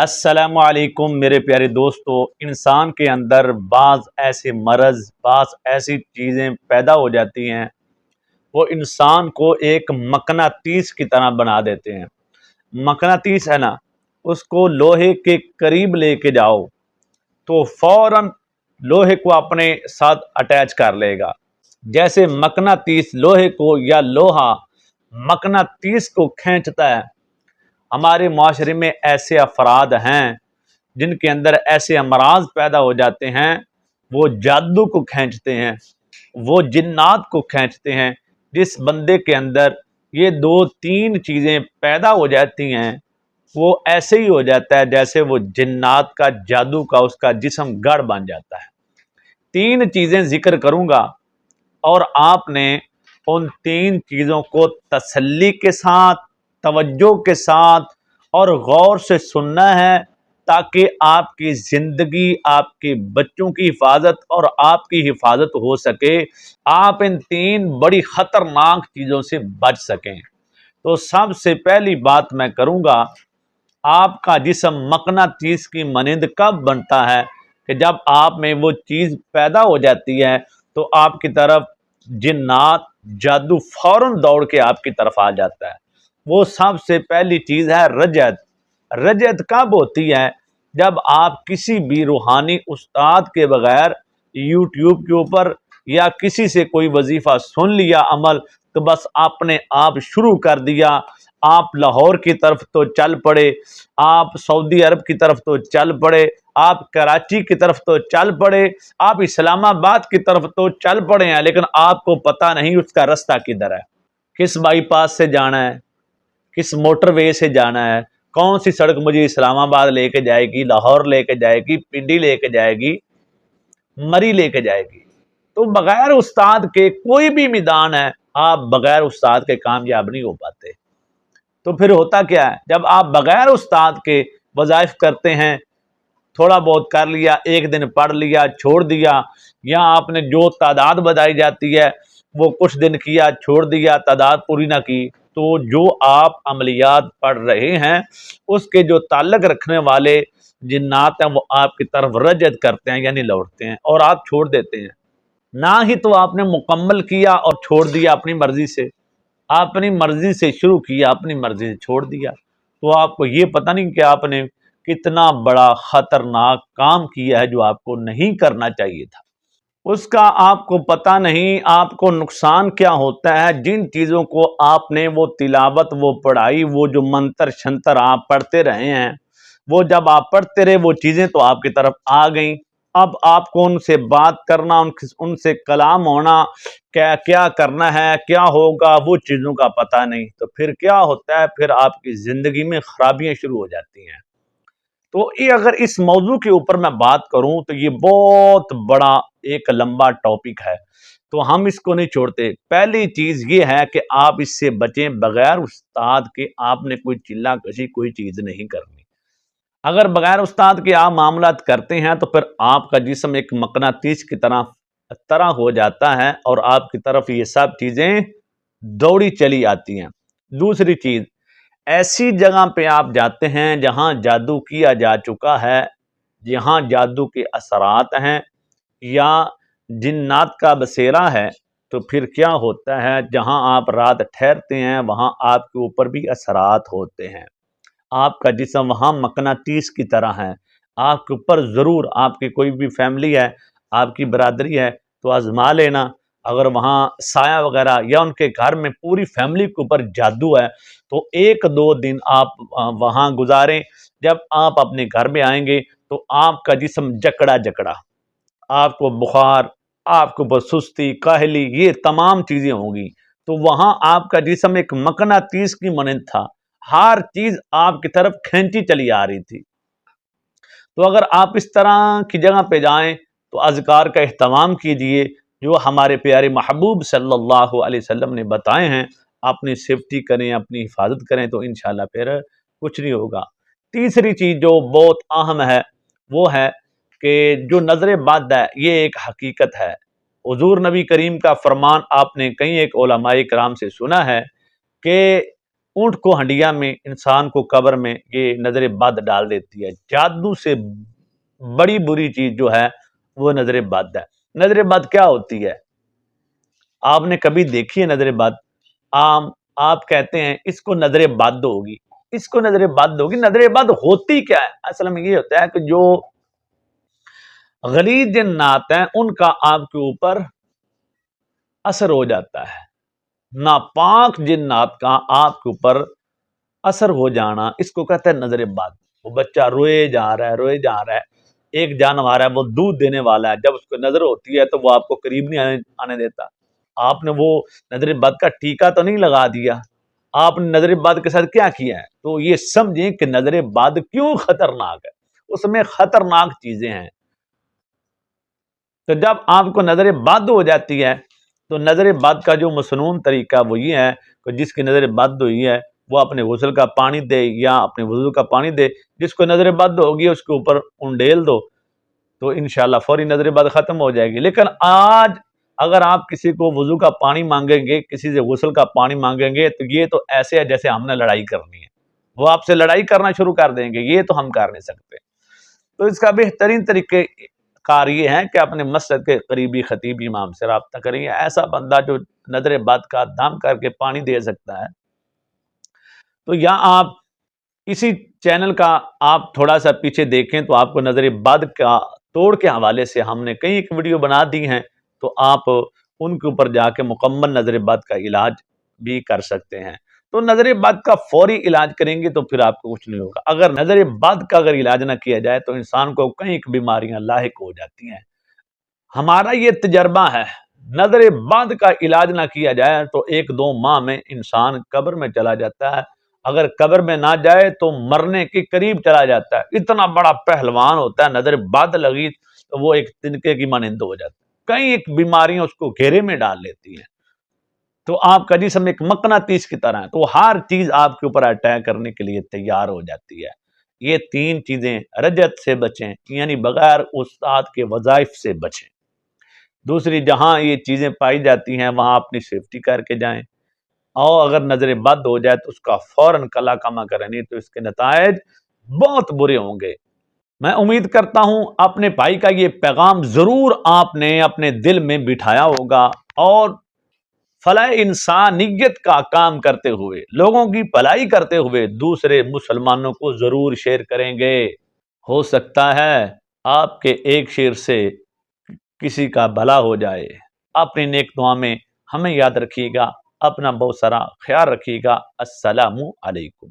السلام علیکم میرے پیارے دوستو۔ انسان کے اندر بعض ایسے مرض، بعض ایسی چیزیں پیدا ہو جاتی ہیں، وہ انسان کو ایک مقناطیس کی طرح بنا دیتے ہیں۔ مقناطیس ہے نا، اس کو لوہے کے قریب لے کے جاؤ تو فوراً لوہے کو اپنے ساتھ اٹیچ کر لے گا۔ جیسے مقناطیس لوہے کو یا لوہا مقناطیس کو کھینچتا ہے، ہمارے معاشرے میں ایسے افراد ہیں جن کے اندر ایسے امراض پیدا ہو جاتے ہیں، وہ جادو کو کھینچتے ہیں، وہ جنات کو کھینچتے ہیں۔ جس بندے کے اندر یہ دو تین چیزیں پیدا ہو جاتی ہیں، وہ ایسے ہی ہو جاتا ہے جیسے وہ جنات کا، جادو کا اس کا جسم گڑ بن جاتا ہے۔ تین چیزیں ذکر کروں گا اور آپ نے ان تین چیزوں کو تسلی کے ساتھ، توجہ کے ساتھ اور غور سے سننا ہے، تاکہ آپ کی زندگی، آپ کے بچوں کی حفاظت اور آپ کی حفاظت ہو سکے، آپ ان تین بڑی خطرناک چیزوں سے بچ سکیں۔ تو سب سے پہلی بات میں کروں گا، آپ کا جسم مقناطیس کی مانند کب بنتا ہے کہ جب آپ میں وہ چیز پیدا ہو جاتی ہے تو آپ کی طرف جنات، جادو فوراً دوڑ کے آپ کی طرف آ جاتا ہے۔ وہ سب سے پہلی چیز ہے رجعت۔ رجعت کب ہوتی ہے؟ جب آپ کسی بھی روحانی استاد کے بغیر یوٹیوب کے اوپر یا کسی سے کوئی وظیفہ سن لیا عمل، تو بس آپ نے آپ شروع کر دیا، آپ لاہور کی طرف تو چل پڑے، آپ سعودی عرب کی طرف تو چل پڑے، آپ کراچی کی طرف تو چل پڑے، آپ اسلام آباد کی طرف تو چل پڑے ہیں، لیکن آپ کو پتہ نہیں اس کا راستہ کدھر ہے، کس بائی پاس سے جانا ہے، کس موٹر وے سے جانا ہے، کون سی سڑک مجھے اسلام آباد لے کے جائے گی، لاہور لے کے جائے گی، پنڈی لے کے جائے گی، مری لے کے جائے گی۔ تو بغیر استاد کے کوئی بھی میدان ہے، آپ بغیر استاد کے کامیاب نہیں ہو پاتے۔ تو پھر ہوتا کیا ہے؟ جب آپ بغیر استاد کے وظائف کرتے ہیں، تھوڑا بہت کر لیا، ایک دن پڑھ لیا، چھوڑ دیا، یا آپ نے جو تعداد بتائی جاتی ہے وہ کچھ دن کیا، چھوڑ دیا، تعداد پوری نہ کی، تو جو آپ عملیات پڑھ رہے ہیں اس کے جو تعلق رکھنے والے جنات ہیں وہ آپ کی طرف رجعت کرتے ہیں، یعنی لوٹتے ہیں، اور آپ چھوڑ دیتے ہیں۔ نہ ہی تو آپ نے مکمل کیا اور چھوڑ دیا اپنی مرضی سے، اپنی مرضی سے شروع کیا، اپنی مرضی سے چھوڑ دیا، تو آپ کو یہ پتہ نہیں کہ آپ نے کتنا بڑا خطرناک کام کیا ہے جو آپ کو نہیں کرنا چاہیے تھا۔ اس کا آپ کو پتہ نہیں آپ کو نقصان کیا ہوتا ہے جن چیزوں کو آپ نے، وہ تلاوت، وہ پڑھائی، وہ جو منتر شنتر آپ پڑھتے رہے ہیں، وہ جب آپ پڑھتے رہے وہ چیزیں تو آپ کی طرف آ گئیں، اب آپ کو ان سے بات کرنا، ان سے کلام ہونا، کیا کرنا ہے، کیا ہوگا، وہ چیزوں کا پتہ نہیں، تو پھر کیا ہوتا ہے؟ پھر آپ کی زندگی میں خرابیاں شروع ہو جاتی ہیں۔ تو یہ اگر اس موضوع کے اوپر میں بات کروں تو یہ بہت بڑا ایک لمبا ٹاپک ہے، تو ہم اس کو نہیں چھوڑتے۔ پہلی چیز یہ ہے کہ آپ اس سے بچیں، بغیر استاد کے آپ نے کوئی چلا کشی، کوئی چیز نہیں کرنی۔ اگر بغیر استاد کے آپ معاملات کرتے ہیں تو پھر آپ کا جسم ایک مقناطیس کی طرح ہو جاتا ہے اور آپ کی طرف یہ سب چیزیں دوڑی چلی آتی ہیں۔ دوسری چیز، ایسی جگہ پہ آپ جاتے ہیں جہاں جادو کیا جا چکا ہے، جہاں جادو کے اثرات ہیں یا جنات کا بسیرا ہے، تو پھر کیا ہوتا ہے؟ جہاں آپ رات ٹھہرتے ہیں وہاں آپ کے اوپر بھی اثرات ہوتے ہیں، آپ کا جسم وہاں مقناطیس کی طرح ہے، آپ کے اوپر ضرور، آپ کی کوئی بھی فیملی ہے، آپ کی برادری ہے تو آزما لینا، اگر وہاں سایہ وغیرہ یا ان کے گھر میں پوری فیملی کے اوپر جادو ہے تو 1-2 دن آپ وہاں گزاریں، جب آپ اپنے گھر میں آئیں گے تو آپ کا جسم جکڑا جکڑا، آپ کو بخار، آپ کو سستی، کاہلی، یہ تمام چیزیں ہوں گی، تو وہاں آپ کا جسم ایک مقناطیس کی مانند تھا، ہر چیز آپ کی طرف کھینچی چلی آ رہی تھی۔ تو اگر آپ اس طرح کی جگہ پہ جائیں تو اذکار کا اہتمام کیجئے جو ہمارے پیارے محبوب صلی اللہ علیہ وسلم نے بتائے ہیں، اپنی سیفٹی کریں، اپنی حفاظت کریں تو انشاءاللہ پھر کچھ نہیں ہوگا۔ تیسری چیز جو بہت اہم ہے وہ ہے کہ جو نظر بد ہے یہ ایک حقیقت ہے۔ حضور نبی کریم کا فرمان آپ نے کئی ایک علماء کرام سے سنا ہے کہ اونٹ کو ہنڈیا میں، انسان کو قبر میں یہ نظر بد ڈال دیتی ہے۔ جادو سے بڑی بری چیز جو ہے وہ نظر بد ہے۔ نظر بد کیا ہوتی ہے؟ آپ نے کبھی دیکھی ہے نظر بد؟ آپ کہتے ہیں اس کو نظر بد ہوگی، اس کو نظر بد ہوگی۔ نظر بد ہوتی کیا ہے؟ اصل میں یہ ہوتا ہے کہ جو غلیظ جنات ہیں ان کا آپ کے اوپر اثر ہو جاتا ہے، ناپاک جنات کا آپ کے اوپر اثر ہو جانا، اس کو کہتے ہیں نظر بد۔ وہ بچہ روئے جا رہا ہے، روئے جا رہا ہے، ایک جانور ہے وہ دودھ دینے والا ہے، جب اس کو نظر ہوتی ہے تو وہ آپ کو قریب نہیں آنے دیتا۔ آپ نے وہ نظر بد کا ٹیکہ تو نہیں لگا دیا، آپ نے نظر بد کے ساتھ کیا کیا ہے؟ تو یہ سمجھیں کہ نظر بد کیوں خطرناک ہے، اس میں خطرناک چیزیں ہیں۔ تو جب آپ کو نظر بد ہو جاتی ہے تو نظر بد کا جو مسنون طریقہ وہ یہ ہے کہ جس کی نظر بد ہوئی ہے وہ اپنے غسل کا پانی دے یا اپنے وضو کا پانی دے، جس کو نظر بد ہوگی اس کے اوپر انڈیل دو تو انشاءاللہ فوری نظر بد ختم ہو جائے گی۔ لیکن آج اگر آپ کسی کو وضو کا پانی مانگیں گے، کسی سے غسل کا پانی مانگیں گے تو یہ تو ایسے ہے جیسے ہم نے لڑائی کرنی ہے، وہ آپ سے لڑائی کرنا شروع کر دیں گے، یہ تو ہم کر نہیں سکتے۔ تو اس کا بہترین طریقے کار یہ ہے کہ اپنے مسجد کے قریبی خطیب امام سے رابطہ کریں، ایسا بندہ جو نظر بد کا دم کر کے پانی دے سکتا ہے۔ تو یا آپ اسی چینل کا آپ تھوڑا سا پیچھے دیکھیں تو آپ کو نظر بد کا توڑ کے حوالے سے ہم نے کئی ایک ویڈیو بنا دی ہیں، تو آپ ان کے اوپر جا کے مکمل نظر بد کا علاج بھی کر سکتے ہیں۔ تو نظر بد کا فوری علاج کریں گے تو پھر آپ کو کچھ نہیں ہوگا۔ اگر نظر بد کا اگر علاج نہ کیا جائے تو انسان کو کئی ایک بیماریاں لاحق ہو جاتی ہیں۔ ہمارا یہ تجربہ ہے، نظر بد کا علاج نہ کیا جائے تو 1-2 ماہ میں انسان قبر میں چلا جاتا ہے، اگر قبر میں نہ جائے تو مرنے کے قریب چلا جاتا ہے۔ اتنا بڑا پہلوان ہوتا ہے، نظر بد لگی تو وہ ایک تنکے کی مانند ہو جاتا ہے، کئی ایک بیماریاں اس کو گھیرے میں ڈال لیتی ہیں۔ تو آپ کا جسم ایک مقناطیس کی طرح ہے، تو ہر چیز آپ کے اوپر اٹیک کرنے کے لیے تیار ہو جاتی ہے۔ یہ 3 چیزیں، رجت سے بچیں یعنی بغیر استاد کے وظائف سے بچیں۔ دوسری، جہاں یہ چیزیں پائی جاتی ہیں وہاں اپنی سیفٹی کر کے جائیں، اور اگر نظر بد ہو جائے تو اس کا فوراً قلع کما کریں، نہیں تو اس کے نتائج بہت برے ہوں گے۔ میں امید کرتا ہوں اپنے بھائی کا یہ پیغام ضرور آپ نے اپنے دل میں بٹھایا ہوگا، اور فلاح انسانیت کا کام کرتے ہوئے، لوگوں کی بھلائی کرتے ہوئے دوسرے مسلمانوں کو ضرور شیئر کریں گے۔ ہو سکتا ہے آپ کے ایک شیئر سے کسی کا بھلا ہو جائے۔ اپنی نیک دعا میں ہمیں یاد رکھیے گا، اپنا بہت سارا خیال رکھیے گا۔ السلام علیکم۔